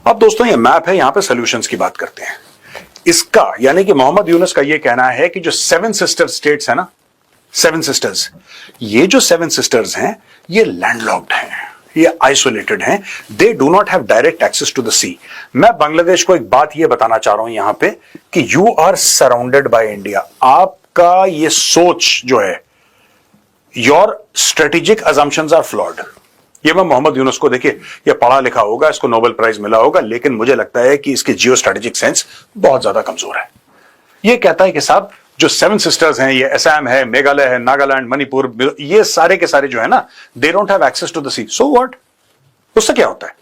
अब दोस्तों ये मैप है, यहां पे सॉल्यूशंस की बात करते हैं। इसका यानी कि मोहम्मद यूनुस का ये कहना है कि जो सेवन सिस्टर स्टेट्स है ना, सेवन सिस्टर्स, ये जो सेवन सिस्टर्स हैं ये लैंडलॉक्ड हैं, ये आइसोलेटेड हैं, they do not have direct access to the sea. मैं बांग्लादेश को एक बात ये बताना चाह रहा हूं यहां पे कि you are surrounded by India. आपका ये सोच जो है, your strategic assumptions are flawed. ये मैं मोहम्मद यूनुस को, देखिए ये पढ़ा लिखा होगा, इसको नोबेल प्राइज मिला होगा, लेकिन मुझे लगता है कि इसकी जियो स्ट्रेटेजिक सेंस बहुत ज्यादा कमजोर है। ये कहता है कि साहब जो सेवन सिस्टर्स हैं, ये असम है, मेघालय है, नागालैंड, मणिपुर, ये सारे के सारे जो है ना, they don't have access to the sea. So what, उससे क्या होता है?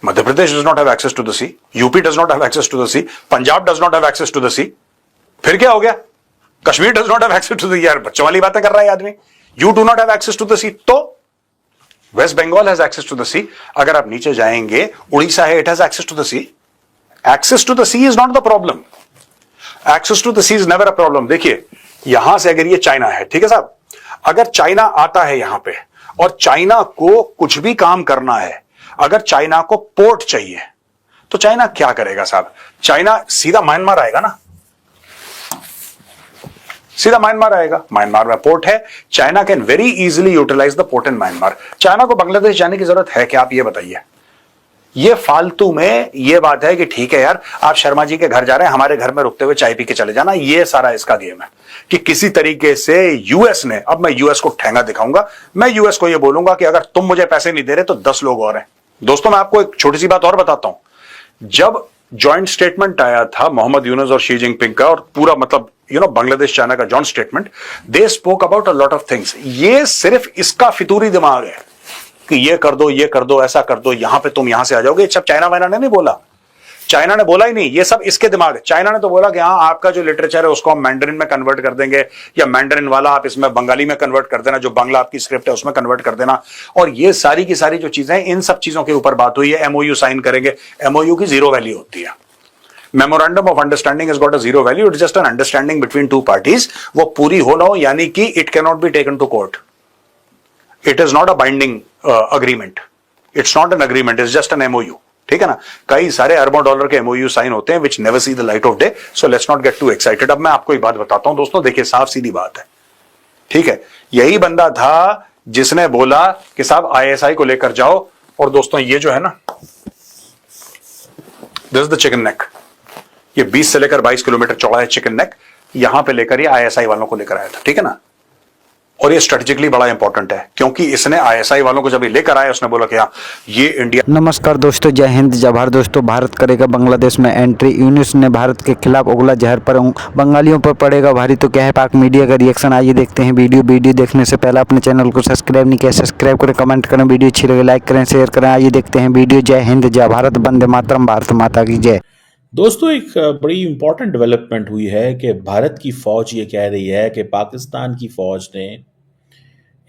Madhya Pradesh does not have access to the sea, UP does not have access to the sea, Punjab does not have access to the sea, फिर क्या हो गया? Kashmir does not have access to the, यार बच्चों वाली बातें कर रहा है आदमी। You do not have access to the sea, तो waste Bengal has access to the sea. अगर आप नीचे जाएंगे, उड़ीसा है, it has access to the sea. Access to the sea is not the problem, access to the sea is never a problem. देखिए यहां से अगर ये चाइना है, ठीक है साहब, अगर चाइना आता है यहां पे और चाइना को कुछ भी काम करना है, अगर चाइना को पोर्ट चाहिए तो चाइना क्या करेगा साहब? चाइना सीधा म्यांमार आएगा ना, सीधा म्यांमार आएगा। म्यांमार में पोर्ट है, China can very easily utilize the port in Myanmar. China को बांग्लादेश जाने की जरूरत है क्या, आप ये बताइए? ये फालतू में ये बात है कि ठीक है यार, आप शर्मा जी के घर जा रहे हैं, हमारे घर में रुकते हुए चाय पी के चले जाना। ये सारा इसका गेम है कि किसी तरीके से यूएस ने, अब मैं यूएस को ठेंगा दिखाऊंगा, मैं यूएस को ये बोलूंगा कि अगर तुम मुझे पैसे नहीं दे रहे तो 10 लोग और हैं। दोस्तों मैं आपको एक छोटी सी बात और बताता हूं। जब जॉइंट स्टेटमेंट आया था मोहम्मद यूनुस और शी जिनपिंग का, और पूरा मतलब बांग्लादेश चाइना का joint statement, they spoke about a lot of things. ये सिर्फ इसका फितूरी दिमाग है कि ये कर दो, ये कर दो, ऐसा कर दो, यहां पे तुम यहां से आ जाओगे। सब चाइना वाइना ने नहीं बोला, चाइना ने बोला ही नहीं, ये सब इसके दिमाग है। चाइना ने तो बोला कि हाँ आपका जो लिटरेचर है उसको हम मैंडरिन में कन्वर्ट कर देंगे, या मैंडरिन वाला आप इसमें बंगाली में कन्वर्ट कर देना, जो बांग्ला आपकी स्क्रिप्ट है उसमें कन्वर्ट कर देना। और ये सारी की सारी जो चीजें हैं, इन सब चीजों के ऊपर बात हुई है। एमओयू साइन करेंगे, एमओयू की जीरो वैल्यू होती है। Memorandum of understanding has got a zero value, it's just an understanding between two parties. वो पूरी हो ना हो, यानी कि it can not be taken to court, it is not a binding agreement, it's not an agreement, it's just an MOU. ठीक है ना? कई सारे अरबों डॉलर के एमओयू साइन होते हैं which never see the light of day, so let's not gate to excited. अब मैं आपको एक बात बताता हूं दोस्तों, देखिए साफ सीधी बात है, ठीक है? यही बंदा था जिसने बोला कि साहब आईएसआई को लेकर जाओ, और दोस्तों ये जो है ना, this is the chicken neck, ये 20 से लेकर 22 किलोमीटर चौड़ा है चिकन नेक, यहां पे लेकर ये आईएसआई वालों को लेकर आया था, ठीक है ना? और ये स्ट्रेटेजिकली बड़ा इंपॉर्टेंट है, क्योंकि इसने आईएसआई वालों को जब ये लेकर आया, उसने बोला कि हाँ ये इंडिया। नमस्कार दोस्तों, जय हिंद जय भारत। दोस्तों भारत करेगा बांग्लादेश में एंट्री, यूनुस ने भारत के खिलाफ उगला जहर पर बंगालियों पर पड़ेगा भारी। तो क्या है पाक मीडिया का रिएक्शन, आइए देखते हैं। वीडियो देखने से पहले अपने चैनल को सब्सक्राइब नहीं किया, सब्सक्राइब करें, कमेंट करें, वीडियो अच्छी लगे लाइक करें, शेयर करें। आइए देखते हैं वीडियो। जय हिंद जय भारत, वंदे मातरम, भारत माता की जय। दोस्तों एक बड़ी इंपॉर्टेंट डेवलपमेंट हुई है कि भारत की फौज ये कह रही है कि पाकिस्तान की फौज ने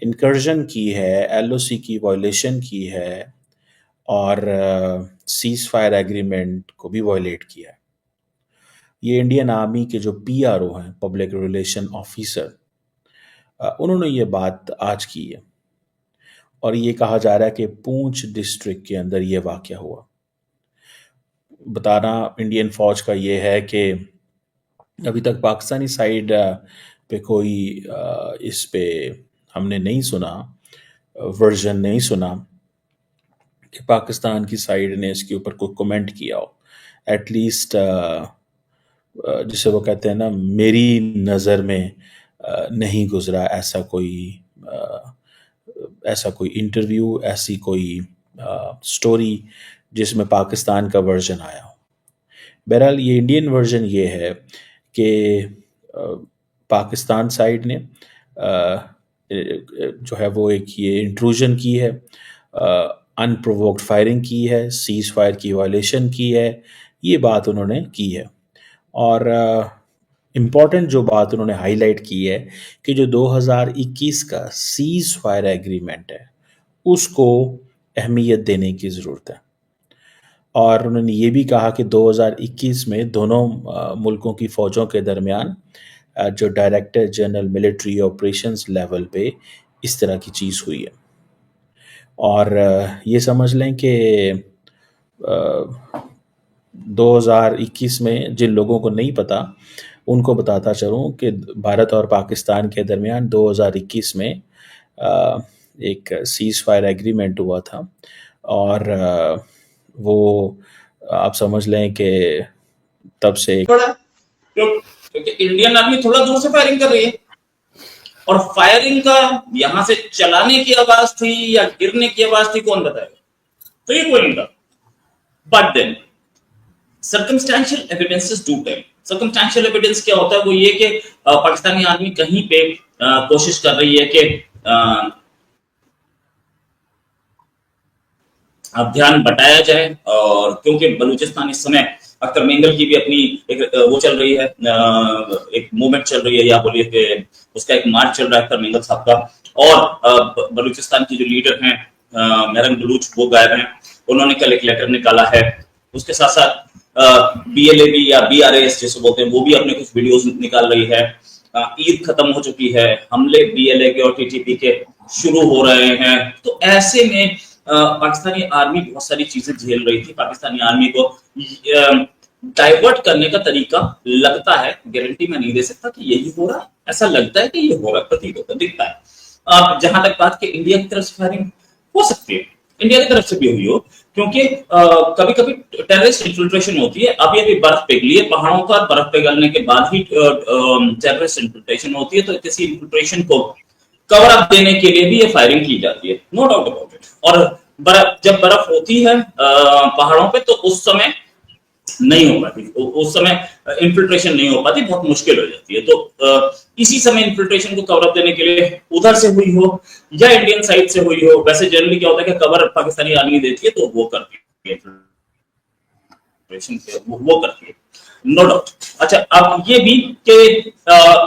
इनकर्जन की है, एलओसी की वायलेशन की है, और सीज फायर एग्रीमेंट को भी वायलेट किया है। ये इंडियन आर्मी के जो पीआरओ हैं, पब्लिक रिलेशन ऑफिसर, उन्होंने ये बात आज की है, और ये कहा जा रहा है कि पूंछ डिस्ट्रिक्ट के अंदर ये वाकया हुआ। बताना इंडियन फौज का ये है कि अभी तक पाकिस्तानी साइड पे कोई इस पे हमने नहीं सुना, वर्जन नहीं सुना कि पाकिस्तान की साइड ने इसके ऊपर कोई कमेंट किया हो। एटलीस्ट जिसे वो कहते हैं ना, मेरी नज़र में नहीं गुजरा ऐसा कोई इंटरव्यू, ऐसी कोई स्टोरी जिसमें पाकिस्तान का वर्जन आया हो। बहरहाल ये इंडियन वर्जन ये है कि पाकिस्तान साइड ने जो है वो एक ये इंट्रूजन की है, अनप्रोवोक्ड फायरिंग की है, सीज फायर की वायलेशन की है, ये बात उन्होंने की है। और इम्पॉर्टेंट जो बात उन्होंने हाईलाइट की है कि जो 2021 का सीज फायर एग्रीमेंट है उसको अहमियत देने की ज़रूरत है। और उन्होंने ये भी कहा कि 2021 में दोनों मुल्कों की फ़ौजों के दरमियान जो director general military operations level पे इस तरह की चीज़ हुई है। और ये समझ लें कि 2021 में जिन लोगों को नहीं पता उनको बताता चलूँ कि भारत और पाकिस्तान के दरमियान 2021 में एक सीज़ फायर एग्रीमेंट हुआ था और वो आप समझ लें कि तब से पड़ा क्योंकि इंडियन आर्मी थोड़ा दूर से फायरिंग कर रही है और फायरिंग का यहां से चलाने की आवाज थी या गिरने की आवाज थी, कौन बताएगा? तो ये कोई नहीं था। But then circumstantial evidences do tell. Circumstantial evidence क्या होता है? वो ये कि पाकिस्तानी आर्मी कहीं पे कोशिश कर रही है कि अब ध्यान बटाया जाए, और क्योंकि बलूचिस्तान इस समय अख्तर मेंगल की भी अपनी एक वो चल रही है, एक मूवमेंट चल रही है, या बोलिए कि उसका एक मार्च चल रहा है अख्तर मेंगल साहब का, और बलूचिस्तान की जो लीडर हैं मेहरंग बलूच, वो गायब हैं। उन्होंने कल एक लेटर निकाला है। उसके साथ साथ BLAB या BRAS जैसे बोलते हैं, वो भी अपने कुछ वीडियोस निकाल रही है। ईद खत्म हो चुकी है, हमले BLA के और TTP के शुरू हो रहे हैं। तो ऐसे में पाकिस्तानी आर्मी बहुत सारी चीजें झेल रही थी। पाकिस्तानी आर्मी को डाइवर्ट करने का तरीका लगता है, गारंटी मैं नहीं दे सकता कि यही हो रहा, ऐसा लगता है कि ये हो रहा, प्रतीत होता दिखता है। जहां तक बात कि इंडिया की तरफ से फायरिंग हो सकती है, इंडिया की तरफ से भी हुई हो, क्योंकि कभी कभी टेररिस्ट इन्फिल्ट्रेशन होती है। अभी अभी बर्फ पिघली है पहाड़ों पर, बर्फ पिघलने के बाद ही टेररिस्ट इन्फिल्ट्रेशन होती है। तो किसी इन्फिल्ट्रेशन को कवर अप देने के लिए भी ये फायरिंग की जाती है, नो डाउट अबाउट इट। और जब बर्फ होती है पहाड़ों पे, तो उस समय नहीं हो पाती, उस समय इन्फिल्ट्रेशन नहीं हो पाती, बहुत मुश्किल हो जाती है। तो इसी समय इन्फिल्ट्रेशन को कवर अप देने के लिए उधर से हुई हो या इंडियन साइड से हुई हो, वैसे जनरली क्या होता है कि कवर पाकिस्तानी आर्मी देती है, तो वो करती है, वो करती है, नो डाउट। अच्छा, अब ये भी कि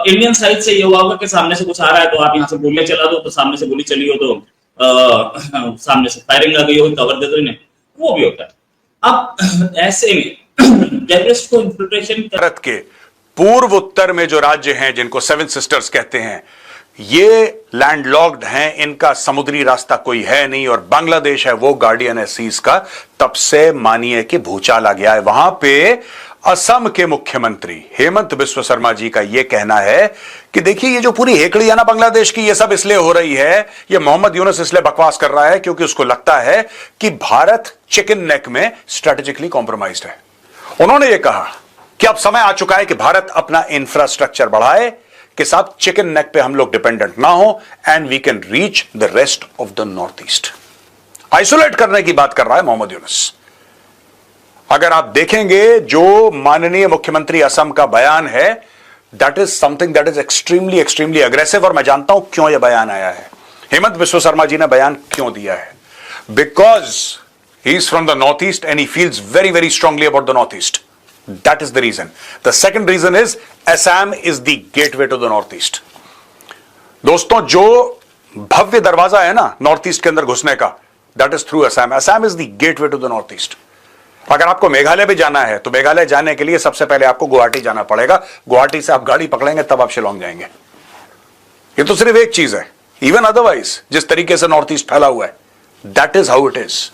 इंडियन साइड से ये हुआ होगा कि सामने से कुछ आ रहा है तो आप यहाँ से गोलियां चला दो, तो सामने से गोली चली हो तो सामने से फायरिंग लग गई हो, कवर दे दो इन्हें, वो भी होता है। अब ऐसे में टेररिस्ट को इन्फिल्ट्रेशन भारत के पूर्व उत्तर में जो राज्य हैं जिनको सेवन सिस्टर्स कहते हैं, ये लैंडलॉक्ड हैं, इनका समुद्री रास्ता कोई है नहीं, और बांग्लादेश है वो गार्डियन है सीज का। तब से मानिए कि भूचाल आ गया है वहां पे। असम के मुख्यमंत्री हेमंत बिस्व शर्मा जी का यह कहना है कि देखिए, ये जो पूरी हेकड़ी है ना बांग्लादेश की, ये सब इसलिए हो रही है, ये मोहम्मद यूनुस इसलिए बकवास कर रहा है क्योंकि उसको लगता है कि भारत चिकन नेक में स्ट्रेटेजिकली कॉम्प्रोमाइज्ड है। उन्होंने ये कहा कि अब समय आ चुका है कि भारत अपना इंफ्रास्ट्रक्चर बढ़ाए कि साथ चिकन नेक पे हम लोग डिपेंडेंट ना हो, and we can reach the rest of the north east. Isolate करने की बात कर रहा है मोहम्मद यूनुस। अगर आप देखेंगे जो माननीय मुख्यमंत्री असम का बयान है, that is something that is extremely extremely aggressive. और मैं जानता हूं क्यों यह बयान आया है, हेमंत बिस्व शर्मा जी ने बयान क्यों दिया है। Because he is from the north east and he feels very very strongly about the north east. That is the reason. The second reason is Assam is the gateway to the northeast. दोस्तों, जो भव्य दरवाजा है ना north east के अंदर घुसने का, that is through Assam. Assam is the gateway to the northeast. अगर आपको मेघालय भी जाना है तो मेघालय जाने के लिए सबसे पहले आपको गुवाहाटी जाना पड़ेगा। गुवाहाटी से आप गाड़ी पकड़ेंगे तब आप शिलोंग जाएंगे। ये तो सिर्फ एक चीज है। इवन अदरवाइज जिस तरीके से नॉर्थ ईस्ट फैला हुआ है, that is how it is.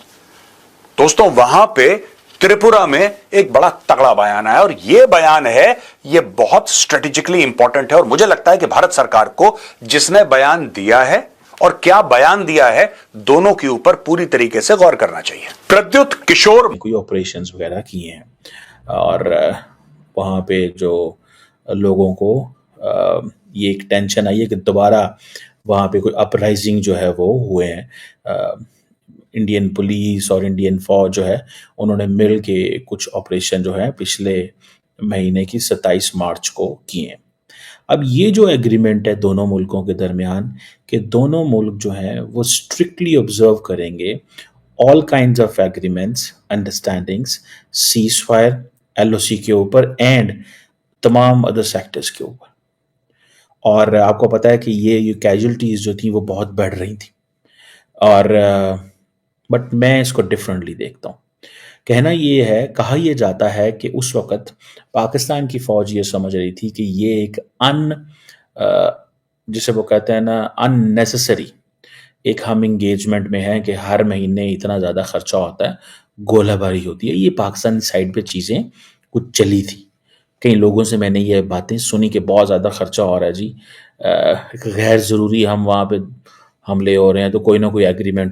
दोस्तों, वहां पे त्रिपुरा में एक बड़ा तगड़ा बयान आया, और यह बयान है, यह बहुत स्ट्रेटेजिकली इंपॉर्टेंट है। और मुझे लगता है कि भारत सरकार को जिसने बयान दिया है और क्या बयान दिया है, दोनों के ऊपर पूरी तरीके से गौर करना चाहिए। प्रद्युत किशोर कोई ऑपरेशंस वगैरह किए हैं, और वहाँ पे जो लोगों को ये एक टेंशन आई है कि दोबारा वहाँ पे कोई अपराइजिंग जो है वो हुए हैं। इंडियन पुलिस और इंडियन फौज जो है, उन्होंने मिल के कुछ ऑपरेशन जो है पिछले महीने की 27 मार्च को किए हैं। अब ये जो एग्रीमेंट है दोनों मुल्कों के दरमियान, कि दोनों मुल्क जो हैं वो स्ट्रिक्टली ऑब्जर्व करेंगे all kinds of agreements, understandings, cease fire, LOC के ऊपर एंड तमाम अदर सेक्टर्स के ऊपर। और आपको पता है कि ये कैजुअल्टीज जो थी वो बहुत बढ़ रही थी, और बट मैं इसको डिफरेंटली देखता हूँ। कहना ये है, कहा यह जाता है कि उस वक़्त पाकिस्तान की फ़ौज ये समझ रही थी कि ये एक जिसे वो कहते हैं ना अननेसेसरी, एक हम इंगेजमेंट में हैं कि हर महीने इतना ज़्यादा खर्चा होता है, गोलाबारी होती है, ये पाकिस्तान साइड पे चीज़ें कुछ चली थी। कई लोगों से मैंने ये बातें सुनी कि बहुत ज़्यादा खर्चा हो रहा है जी, गैर ज़रूरी हम वहाँ पे हमले हो रहे हैं, तो कोई ना कोई एग्रीमेंट